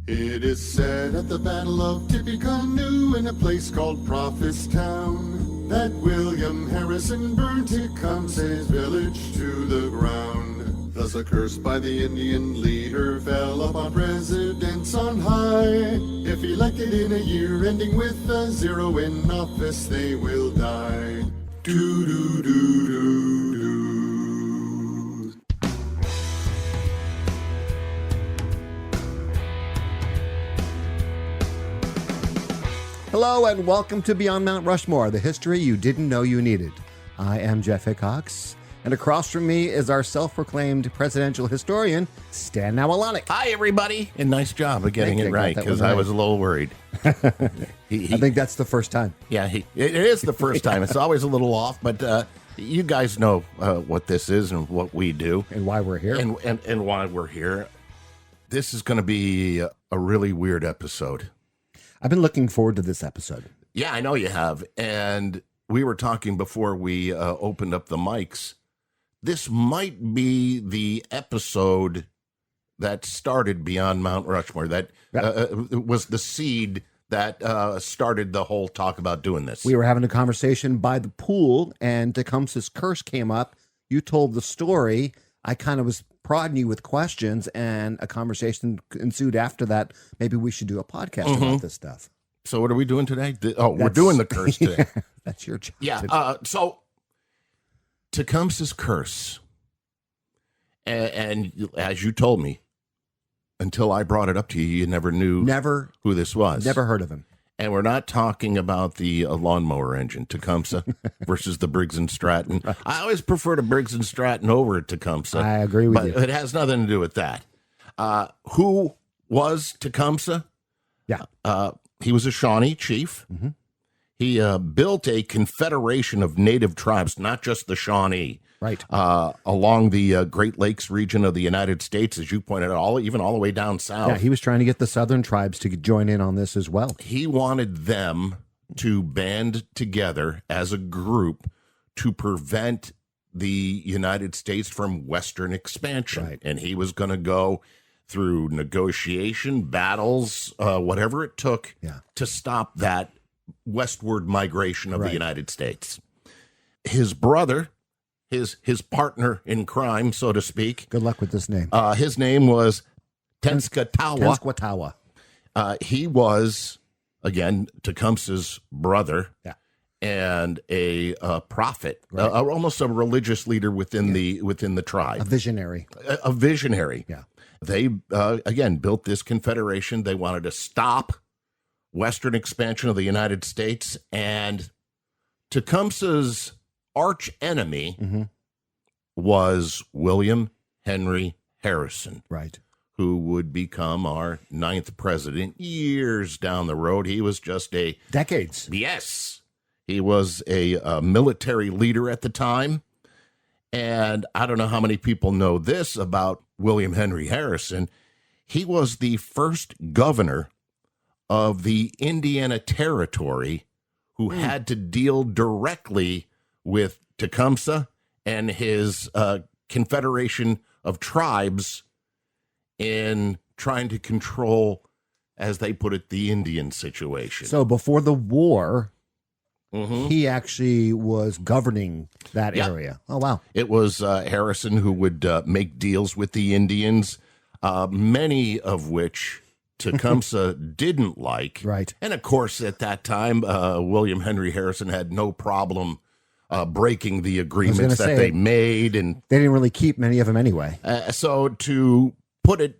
It is said at the Battle of Tippecanoe in a place called Prophetstown that William Harrison burned Tecumseh's village to the ground. Thus a curse by the Indian leader fell upon presidents on high. If elected in a year ending with a zero in office, they will die. Do-do-do-do-do. Hello and welcome to Beyond Mount Rushmore, the history you didn't know you needed. I am Jeff Hickox, and across from me is our self-proclaimed presidential historian, Stan Nawalonic. Hi, everybody, and nice job of getting Thank it you. right, Got that because one I right. was a little worried. I think that's the first time. It is the first time. It's always a little off, but you guys know what this is and what we do. And why we're here. And why we're here. This is going to be a really weird episode. I've been looking forward to this episode. Yeah, I know you have. And we were talking before we opened up the mics. This might be the episode that started Beyond Mount Rushmore. That was the seed that started the whole talk about doing this. We were having a conversation by the pool, and Tecumseh's curse came up. You told the story. I kind of was prodding you with questions, and a conversation ensued after that. Maybe we should do a podcast about this stuff. So what are we doing today? We're doing the curse today. That's your job. Yeah. So Tecumseh's curse, and as you told me, until I brought it up to you, you never knew who this was. Never heard of him. And we're not talking about the lawnmower engine, Tecumseh versus the Briggs and Stratton. Right. I always prefer the Briggs and Stratton over Tecumseh. I agree with you. But it has nothing to do with that. Who was Tecumseh? Yeah. He was a Shawnee chief. Mm-hmm. He built a confederation of native tribes, not just the Shawnee. Right. Along the Great Lakes region of the United States, as you pointed out, even all the way down south. Yeah, he was trying to get the southern tribes to join in on this as well. He wanted them to band together as a group to prevent the United States from Western expansion. Right. And he was going to go through negotiation, battles, whatever it took to stop that westward migration of the United States. His brother, his partner in crime, so to speak. Good luck with this name. His name was Tenskwatawa. He was, again, Tecumseh's brother and a prophet, almost a religious leader within the tribe. A visionary. A visionary. Yeah. They, again, built this confederation. They wanted to stop Western expansion of the United States, and Tecumseh's arch enemy was William Henry Harrison, who would become our 9th president years down the road. He was just decades. Yes. He was a military leader at the time. And I don't know how many people know this about William Henry Harrison. He was the first governor of the Indiana Territory who had to deal directly with Tecumseh and his confederation of tribes in trying to control, as they put it, the Indian situation. So before the war, he actually was governing that area. Oh, wow. It was Harrison who would make deals with the Indians, many of which Tecumseh didn't like. Right. And, of course, at that time, William Henry Harrison had no problem breaking the agreements that they made. And they didn't really keep many of them anyway. So to put it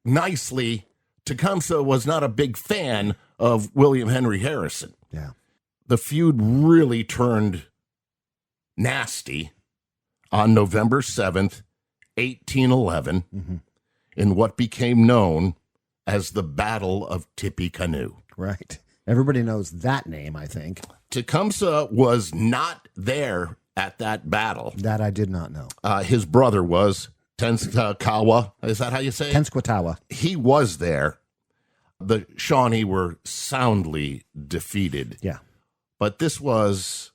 nicely, Tecumseh was not a big fan of William Henry Harrison. Yeah. The feud really turned nasty on November 7th, 1811, in what became known as the Battle of Tippecanoe. Right. Everybody knows that name, I think. Tecumseh was not there at that battle. That I did not know. His brother was Tenskwatawa. Is that how you say it? Tenskwatawa. He was there. The Shawnee were soundly defeated. Yeah. But this was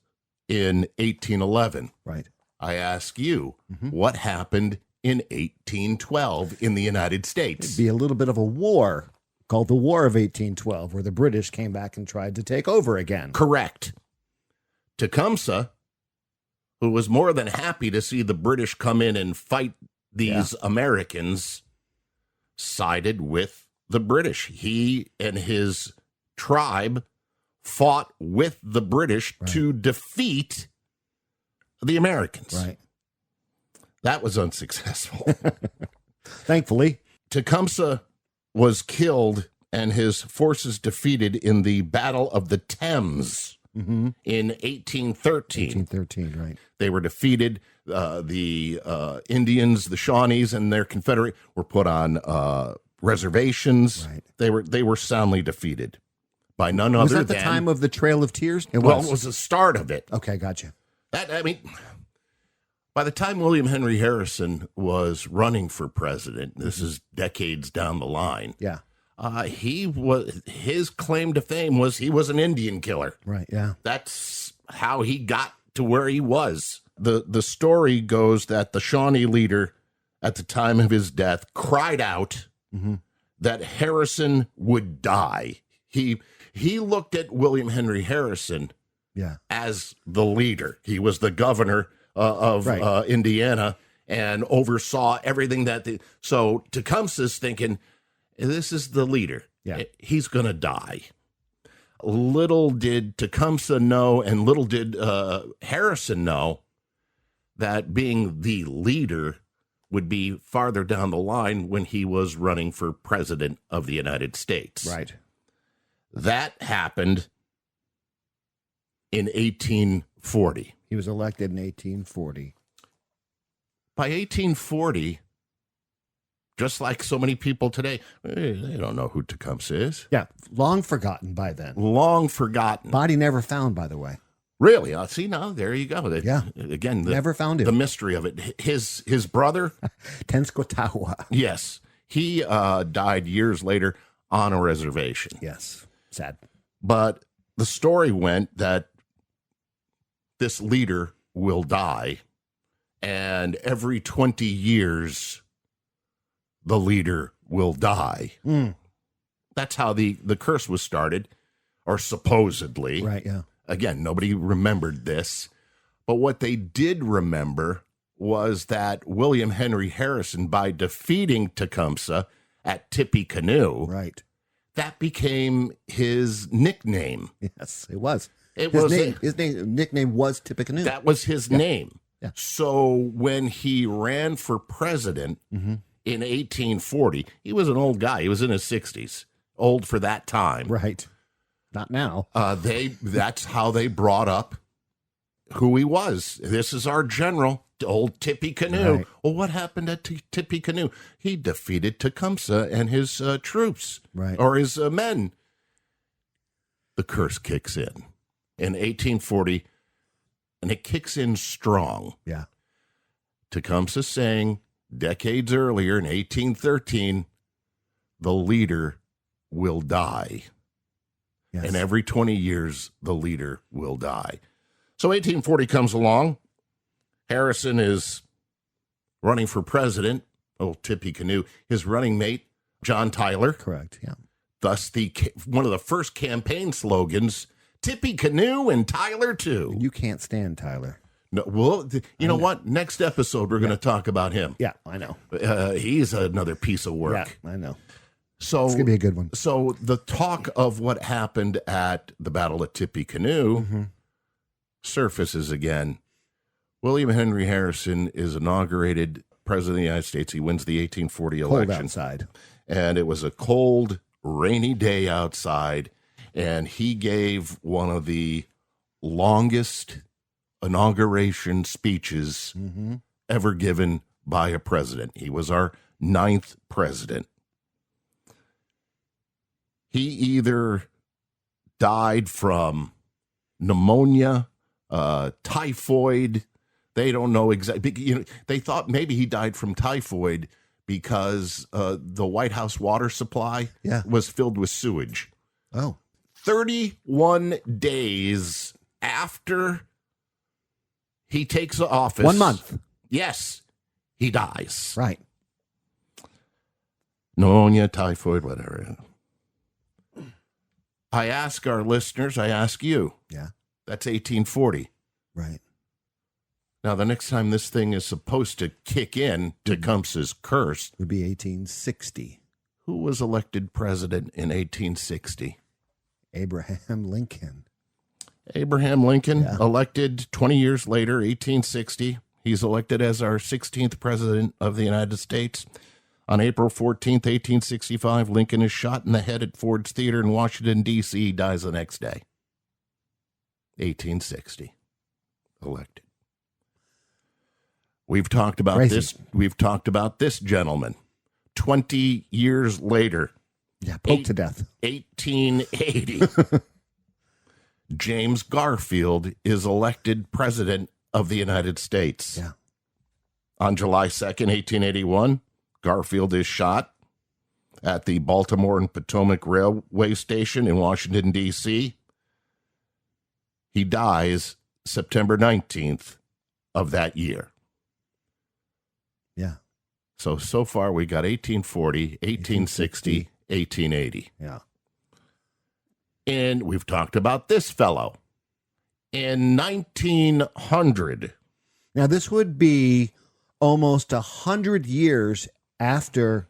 in 1811. Right. I ask you, what happened in 1812 in the United States? It'd be a little bit of a war Called the War of 1812, where the British came back and tried to take over again. Correct. Tecumseh, who was more than happy to see the British come in and fight these Americans, sided with the British. He and his tribe fought with the British to defeat the Americans. Right. That was unsuccessful. Thankfully. Tecumseh was killed and his forces defeated in the Battle of the Thames in 1813. 1813, right. They were defeated. The Indians, the Shawnees, and their Confederate were put on reservations. Right. They were soundly defeated by none Was other that the than time of the Trail of Tears? It was the start of it. Okay, gotcha. By the time William Henry Harrison was running for president, this is decades down the line. Yeah. His claim to fame was he was an Indian killer. Right, yeah. That's how he got to where he was. The story goes that the Shawnee leader at the time of his death cried out that Harrison would die. He looked at William Henry Harrison as the leader. He was the governor of Indiana and oversaw everything so Tecumseh's thinking, this is the leader. Yeah. He's going to die. Little did Tecumseh know, and little did Harrison know, that being the leader would be farther down the line when he was running for president of the United States. Right. That happened in 1840. He was elected in 1840. By 1840, just like so many people today, they don't know who Tecumseh is. Yeah, long forgotten by then. Long forgotten. Body never found, by the way. Really? See, now, there you go. Yeah. Again, never found him. The mystery of it. His brother, Tenskwatawa. yes, he died years later on a reservation. Yes, sad. But the story went that this leader will die, and every 20 years, the leader will die. That's how the curse was started, or supposedly. Right, yeah. Again, nobody remembered this, but what they did remember was that William Henry Harrison, by defeating Tecumseh at Tippecanoe, right, that became his nickname. Yes, it was. His nickname was Tippecanoe. That was his name. Yeah. So when he ran for president in 1840, he was an old guy. He was in his 60s, old for that time. Right. Not now. That's how they brought up who he was. This is our general, old Tippecanoe. Right. Well, what happened at Tippecanoe? He defeated Tecumseh and his troops, right, or his men. The curse kicks in 1840, and it kicks in strong. Yeah. Tecumseh saying decades earlier in 1813, the leader will die. Yes. And every 20 years, the leader will die. So 1840 comes along. Harrison is running for president. Old Tippecanoe. His running mate, John Tyler. Correct, yeah. Thus, one of the first campaign slogans, Tippecanoe and Tyler too. You can't stand Tyler. No, well, you know what? Next episode, we're going to talk about him. Yeah, I know. He's another piece of work. Yeah, I know. So it's going to be a good one. So the talk of what happened at the Battle of Tippecanoe surfaces again. William Henry Harrison is inaugurated president of the United States. He wins the 1840 election. Cold outside. And it was a cold, rainy day outside. And he gave one of the longest inauguration speeches ever given by a president. He was our 9th president. He either died from pneumonia, typhoid. They don't know exactly. They thought maybe he died from typhoid because the White House water supply was filled with sewage. Oh. 31 days after he takes office. 1 month. Yes, he dies. Right. Pneumonia, typhoid, whatever. I ask our listeners, I ask you. Yeah. That's 1840. Right. Now, the next time this thing is supposed to kick in, Tecumseh's curse, Would be 1860. who was elected president in 1860? Abraham Lincoln. Abraham Lincoln, Yeah. elected 20 years later, 1860. He's elected as our 16th president of the United States. On April 14th, 1865, Lincoln is shot in the head at Ford's Theater in Washington, D.C. He dies the next day. 1860. Elected. We've talked about Crazy. this. We've talked about this gentleman. 20 years later, Yeah, poked to death. 1880, James Garfield is elected president of the United States. Yeah. On July 2nd, 1881, Garfield is shot at the Baltimore and Potomac Railway Station in Washington, D.C. He dies September 19th of that year. Yeah. So far we got 1840, 1860, 1880. Yeah. And we've talked about this fellow. In 1900, Now, this would be almost 100 years after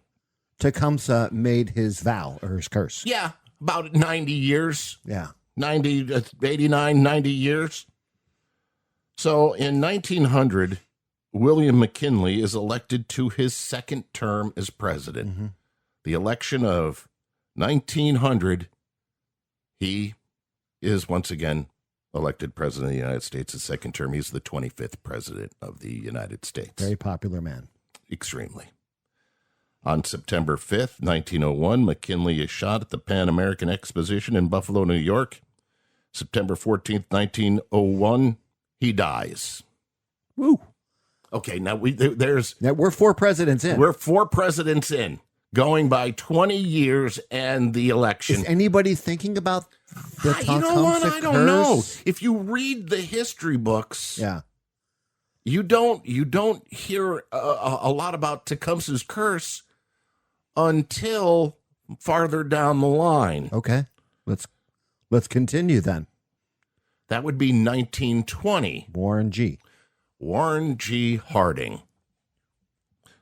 Tecumseh made his vow or his curse. yeah, about 90 years, Yeah. 89, 90 years. So in 1900, William McKinley is elected to his second term as president. Mm-hmm. The election of 1900, he is once again elected president of the United States, his second term. He's the 25th president of the United States. Very popular man. Extremely. On September 5th, 1901, McKinley is shot at the Pan American Exposition in Buffalo, New York. September 14th, 1901, he dies. Woo. Okay, now there's Now, we're 4 presidents in. we're 4 presidents in, going by 20 years and the election. Is anybody thinking about the You know what? Tecumseh I don't know. curse? If you read the history books, Yeah. you don't hear a lot about Tecumseh's curse until farther down the line. Okay. Let's continue then. That would be 1920. Warren G. Warren G. Harding.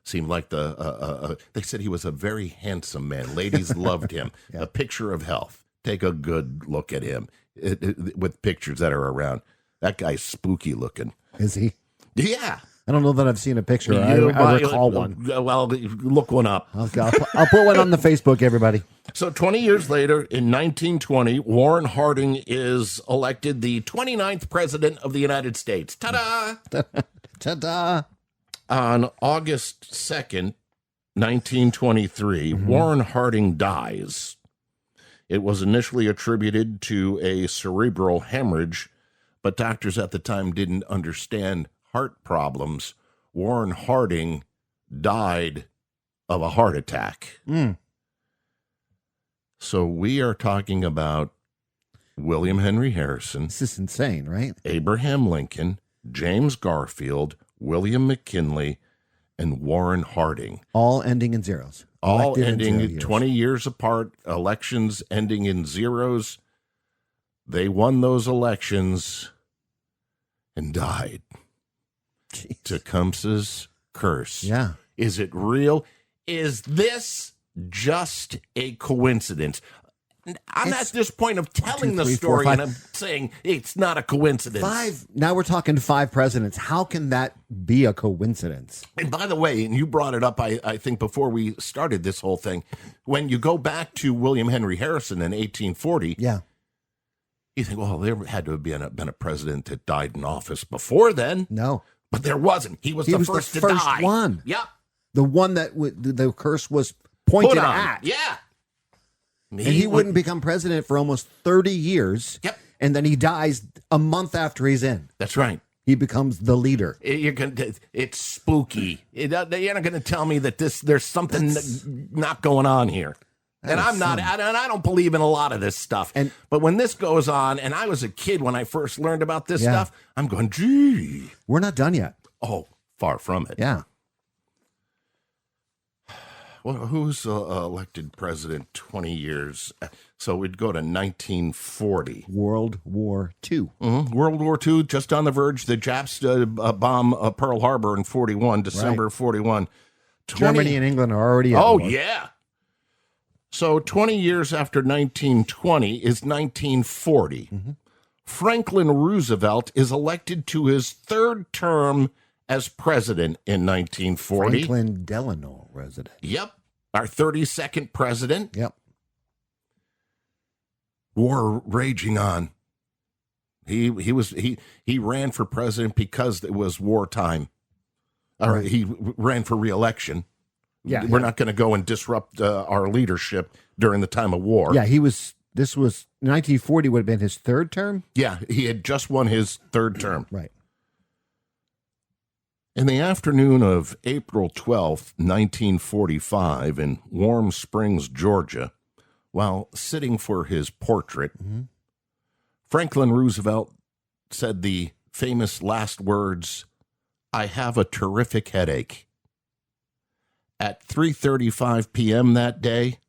Seemed like they said he was a very handsome man. Ladies loved him. Yeah. A picture of health. Take a good look at him with pictures that are around. That guy's spooky looking. Is he? Yeah. I don't know that I've seen a picture. I recall one. Well, look one up. I'll put one on the Facebook, everybody. So 20 years later, in 1920, Warren Harding is elected the 29th president of the United States. Ta-da! Ta-da. On August 2nd, 1923, Warren Harding dies. It was initially attributed to a cerebral hemorrhage, but doctors at the time didn't understand heart problems. Warren Harding died of a heart attack. Mm. So we are talking about William Henry Harrison, This is insane, right? Abraham Lincoln, James Garfield, William McKinley, and Warren Harding. All ending in zeros. All Elected in 0 ending years. 20 years apart, elections ending in zeros. They won those elections and died. Jeez. Tecumseh's curse. Yeah. Is it real? Is this just a coincidence? I'm It's at this point of telling 1, 2, the 3, 4, story 5. and I'm saying it's not a coincidence. 5. Now we're talking 5 presidents. How can that be a coincidence? And by the way, and you brought it up, I think, before we started this whole thing, when you go back to William Henry Harrison in 1840, Yeah. you think, well, there had to have been a president that died in office before then, No. but there wasn't. He was the first to die. one. Yep. The one that the curse was pointed Put on. at. Yeah. And he wouldn't become president for almost 30 years. Yep. And then he dies a month after he's in. That's right. He becomes the leader. It's spooky. You're not going to tell me that there's something not going on here. And I'm not, and I don't believe in a lot of this stuff. But when this goes on, and I was a kid when I first learned about this stuff, I'm going, gee. We're not done yet. Oh, far from it. Yeah. Well, who's elected president 20 years? So we'd go to 1940. World War II. World War II, just on the verge. The Japs bomb Pearl Harbor in 41, December of 41. Germany and England are already at Oh, war. yeah. So 20 years after 1920 is 1940. Franklin Roosevelt is elected to his third term as president in 1940. Franklin Delano resident. Yep. Our 32nd president. Yep. War raging on. He ran for president because it was wartime. Or Right. he ran for re-election. Yeah, We're not going to go and disrupt our leadership during the time of war. Yeah, this was 1940 would have been his third term. Yeah, he had just won his third term. Right. In the afternoon of April 12th, 1945, in Warm Springs, Georgia, while sitting for his portrait, Franklin Roosevelt said the famous last words, "I have a terrific headache." At 3:35 p.m. that day,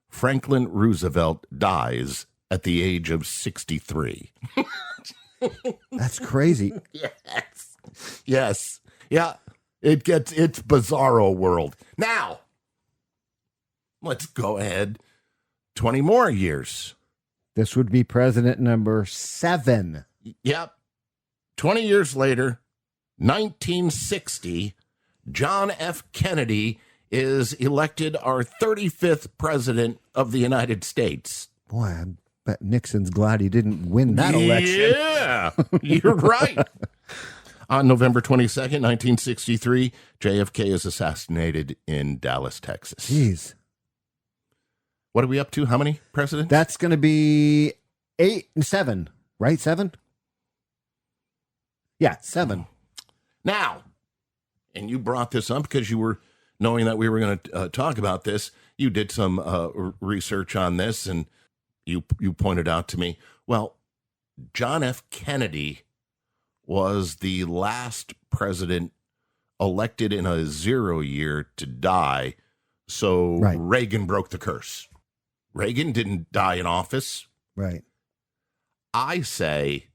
Franklin Roosevelt dies at the age of 63. That's crazy. Yes. Yes. Yeah. It's bizarro world. Now, let's go ahead 20 more years. This would be president number 7. Yep. 20 years later, 1960, John F. Kennedy is elected our 35th president of the United States. Boy, I bet Nixon's glad he didn't win that election. Yeah, you're right. On November 22nd, 1963, JFK is assassinated in Dallas, Texas. Jeez. What are we up to? How many presidents? That's going to be 7, right? 7? Yeah, 7. Now, and you brought this up because you were knowing that we were going to talk about this. You did some research on this, and you pointed out to me, well, John F. Kennedy was the last president elected in a 0 year to die, so Right. Reagan broke the curse. Reagan didn't die in office. Right. I say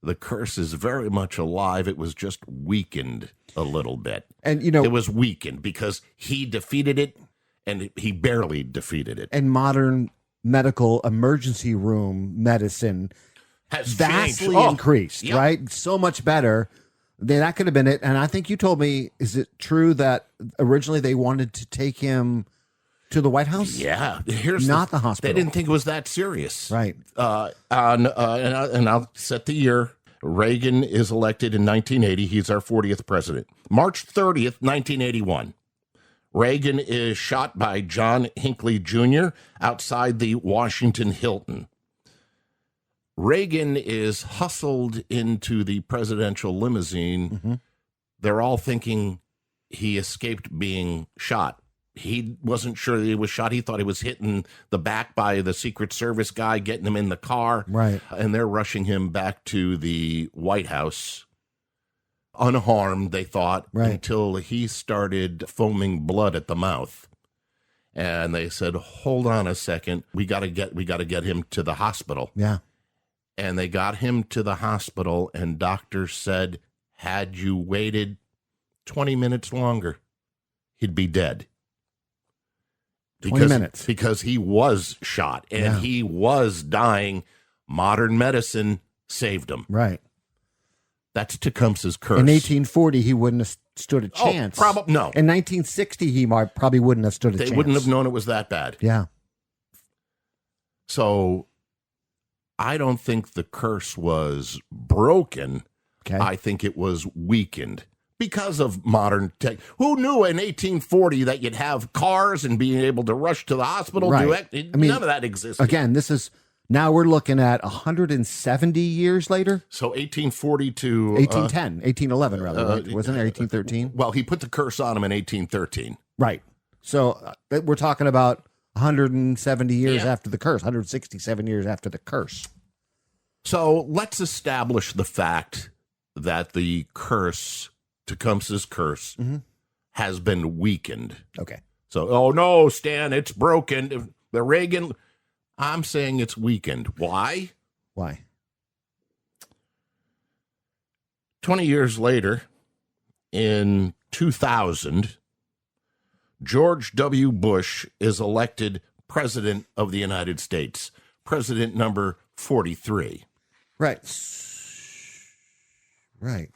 the curse is very much alive. It was just weakened a little bit. And, you know, It was weakened because he defeated it, and he barely defeated it. and modern medical emergency room medicine Has vastly changed. Oh, increased, yep. right? So much better. That could have been it. And I think you told me, is it true that originally they wanted to take him to the White House? Yeah, here's Not the hospital. They didn't think it was that serious, Right. And I'll set the year. Reagan is elected in 1980. He's our 40th president. March 30th, 1981. Reagan is shot by John Hinckley Jr. outside the Washington Hilton. Reagan is hustled into the presidential limousine. They're all thinking he escaped being shot. He wasn't sure that he was shot. He thought he was hit in the back by the Secret Service guy getting him in the car. Right. And they're rushing him back to the White House unharmed, they thought, Right. until he started foaming blood at the mouth. And they said, "Hold on a second. We got to get him to the hospital." Yeah. And they got him to the hospital, and doctors said, had you waited 20 minutes longer, he'd be dead. 20 minutes. Because he was shot, and Yeah. he was dying. Modern medicine saved him. Right. That's Tecumseh's curse. In 1840, he wouldn't have stood a Oh, chance. no. In 1960, he probably wouldn't have stood a They chance. wouldn't have known it was that bad. Yeah. So I don't think the curse was broken. Okay. I think it was weakened because of modern tech. Who knew in 1840 that you'd have cars and being able to rush to the hospital? Right. None I mean, of that existed. Again, now we're looking at 170 years later. So 1840 to 1810, 1811 rather, right? Wasn't it 1813? well, he put the curse on him in 1813. Right. So we're talking about 170 years Yeah. after the curse, 167 years after the curse. So let's establish the fact that the curse, Tecumseh's curse, has been weakened. Okay. So, oh no, Stan, it's broken. The Reagan, I'm saying it's weakened. Why? Why? 20 years later, in 2000, George W. Bush is elected President of the United States, President number 43. Right. Right.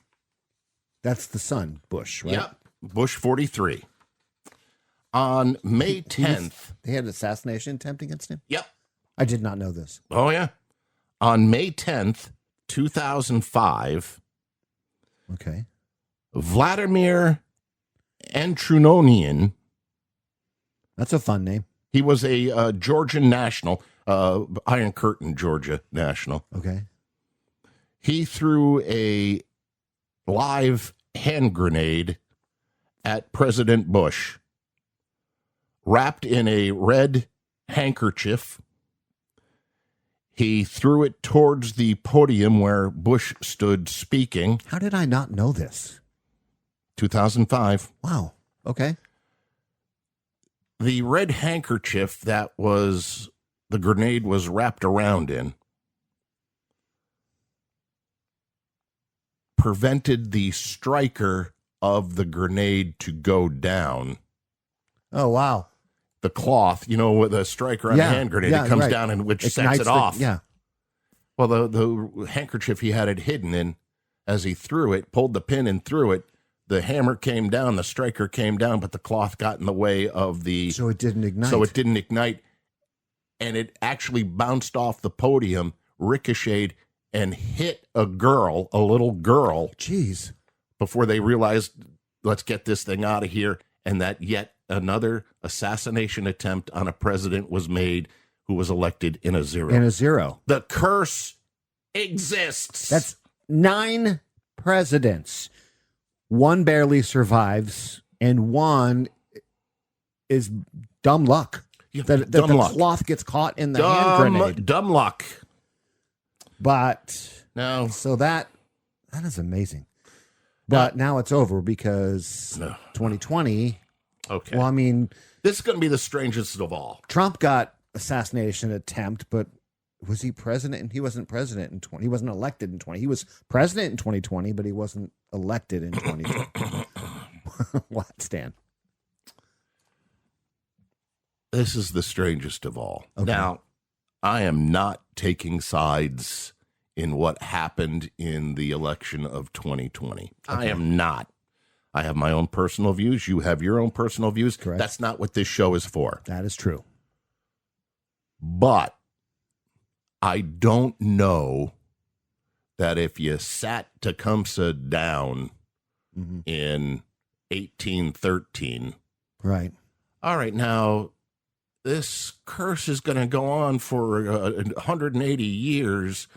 That's the son, Bush, right? Yep, Bush 43. On May 10th. They had an assassination attempt against him? Yep. I did not know this. Oh, yeah. On May 10th, 2005, Okay. Vladimir Antrunonian, That's a fun name. he was a Georgian national, Iron Curtain, Georgia national. Okay. He threw a live hand grenade at President Bush, wrapped in a red handkerchief. He threw it towards the podium where Bush stood speaking. How did I not know this? 2005. Wow. Okay. The red handkerchief that was the grenade was wrapped around in prevented the striker of the grenade to go down. Oh, wow. The cloth, with the striker on the hand grenade, it comes down and which sets it off. Yeah. Well, the handkerchief he had it hidden in, as he threw it, pulled the pin and threw it, the hammer came down, the striker came down, but the cloth got in the way of the... So it didn't ignite. And it actually bounced off the podium, ricocheted, and hit a little girl. Jeez. Before they realized, let's get this thing out of here, and that yet another assassination attempt on a president was made who was elected in a zero. The curse exists. That's 9 presidents. One barely survives, and one is dumb luck. That the cloth gets caught in the hand grenade. Dumb luck. But no. So that is amazing. But now it's over because 2020. Okay. Well, I mean, this is going to be the strangest of all. Trump got assassination attempt, but was he president? And he wasn't president in 20. He wasn't elected in 20. He was president in 2020, but he wasn't elected in 2020. What, Stan? This is the strangest of all. Okay. Now, I am not taking sides in what happened in the election of 2020. Okay. I am not. I have my own personal views. You have your own personal views. Correct. That's not what this show is for. That is true. But I don't know that if you sat Tecumseh down in 1813. Right. All right, now this curse is going to go on for 180 years.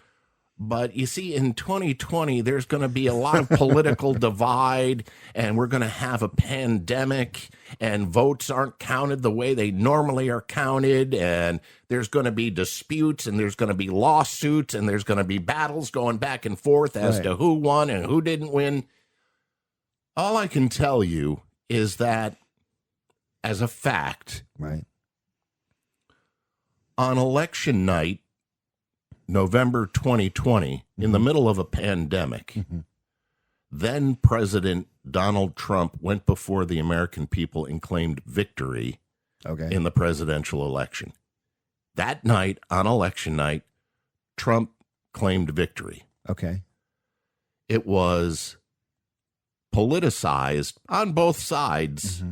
But you see, in 2020, there's going to be a lot of political divide, and we're going to have a pandemic, and votes aren't counted the way they normally are counted, and there's going to be disputes, and there's going to be lawsuits, and there's going to be battles going back and forth as to who won and who didn't win. All I can tell you is that, as a fact, on election night, November 2020, in the middle of a pandemic, then President Donald Trump went before the American people and claimed victory in the presidential election. That night, on election night, Trump claimed victory. Okay. It was politicized on both sides,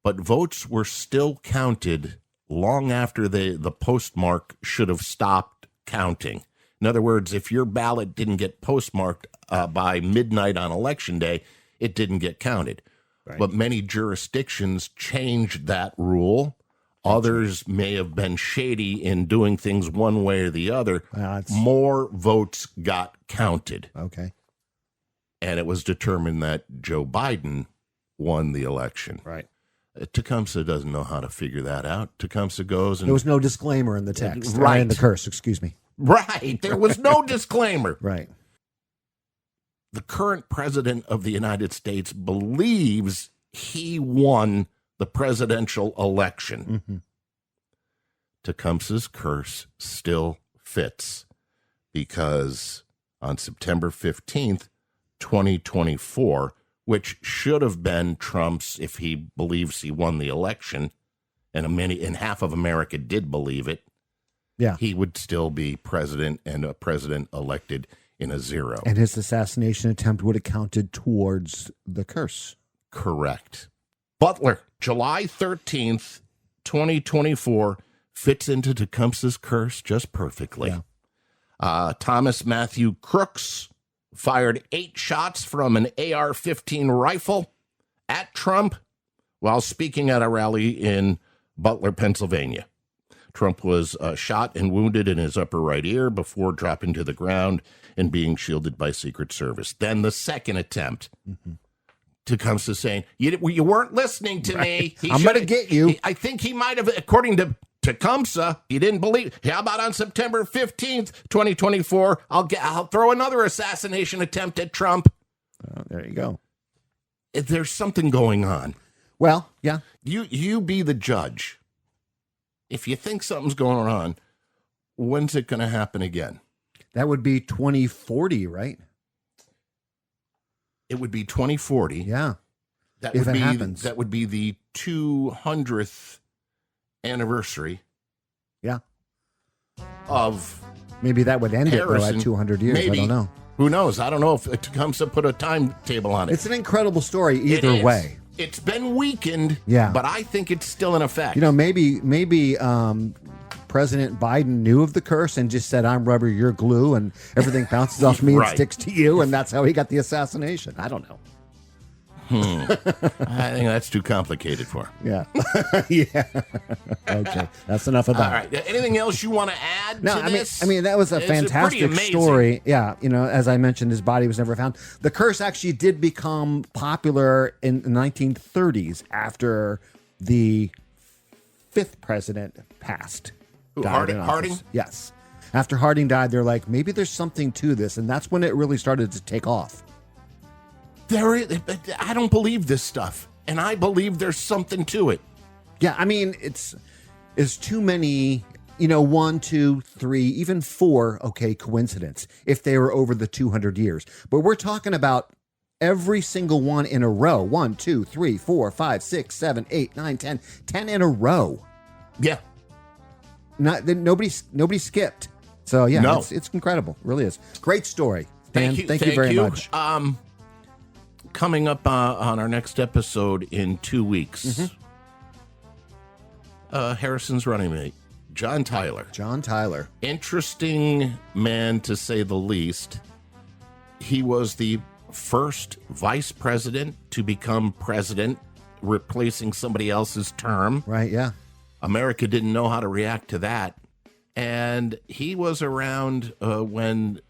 but votes were still counted long after the postmark should have stopped counting. In other words, if your ballot didn't get postmarked by midnight on election day, it didn't get counted. Right. But many jurisdictions changed that rule. Others may have been shady in doing things one way or the other. More votes got counted. Okay. And it was determined that Joe Biden won the election. Right. Tecumseh doesn't know how to figure that out. Tecumseh goes and... There was no disclaimer in the text. Right. In the curse, excuse me. Right. There was no disclaimer. Right. The current president of the United States believes he won the presidential election, Tecumseh's curse still fits, because on September 15th, 2024, which should have been Trump's, if he believes he won the election, and half of America did believe it, he would still be president, and a president elected in a zero. And his assassination attempt would have counted towards the curse. Correct. Butler, July 13th, 2024, fits into Tecumseh's curse just perfectly. Thomas Matthew Crooks fired 8 shots from an AR-15 rifle at Trump while speaking at a rally in Butler, Pennsylvania. Trump was shot and wounded in his upper right ear before dropping to the ground and being shielded by Secret Service. Then the second attempt, Tecumseh saying, you weren't listening to me. I'm going to get you. I think he might have, according to Tecumseh, he didn't believe. How about on September 15th, 2024, I'll throw another assassination attempt at Trump. Oh, there you go. There's something going on. Well, yeah. You be the judge. If you think something's going on, when's it going to happen again? That would be 2040, right? It would be 2040. Yeah. If it happens. That would be the 200th anniversary. Yeah. Of maybe that would end Harrison. It though at 200 years. Maybe. I don't know. Who knows? I don't know if Tecumseh put a timetable on it. It's an incredible story either way. It's been weakened, yeah, but I think it's still in effect. You know, maybe President Biden knew of the curse and just said, "I'm rubber, you're glue," and everything bounces off me and sticks to you, and that's how he got the assassination. I don't know. I think that's too complicated for him. Yeah. Yeah. Okay. That's enough of that. All right. Anything else you want to add to this? I mean, that was a fantastic story. Yeah. You know, as I mentioned, his body was never found. The curse actually did become popular in the 1930s after the 5th president passed. Ooh, Harding? Yes. After Harding died, they're like, maybe there's something to this. And that's when it really started to take off. I don't believe this stuff, and I believe there's something to it. Yeah, I mean, it's too many, 1, 2, 3, even 4, okay, coincidence, if they were over the 200 years. But we're talking about every single one in a row. 1, 2, 3, 4, 5, 6, 7, 8, 9, 10. 10 in a row. Yeah. Nobody skipped. So, yeah, no. It's incredible. It really is. Great story. Dan, thank you very much. Coming up on our next episode in 2 weeks, Harrison's running mate, John Tyler. John Tyler. Interesting man, to say the least. He was the first vice president to become president, replacing somebody else's term. Right, yeah. America didn't know how to react to that. And he was around when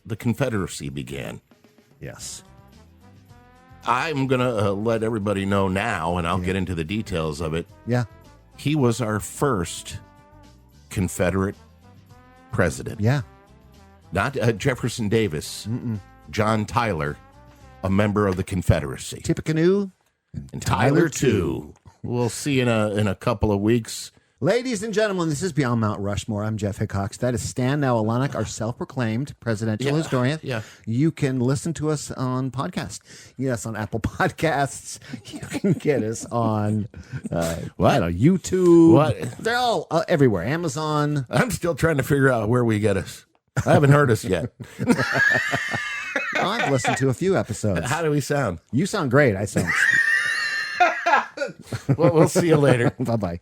the Confederacy began. Yes. I'm going to let everybody know now, and I'll get into the details of it. Yeah. He was our first Confederate president. Yeah. Not Jefferson Davis. John Tyler, a member of the Confederacy. Tippecanoe. And Tyler, too. We'll see you in a couple of weeks. Ladies and gentlemen, this is Beyond Mount Rushmore. I'm Jeff Hickox. That is Stan Now Alanic, our self-proclaimed presidential historian. Yeah. You can listen to us on podcasts. Yes, on Apple Podcasts. You can get us on YouTube. What? They're all everywhere. Amazon. I'm still trying to figure out where we get us. I haven't heard us yet. I've listened to a few episodes. How do we sound? You sound great. I sound. Well, we'll see you later. Bye-bye.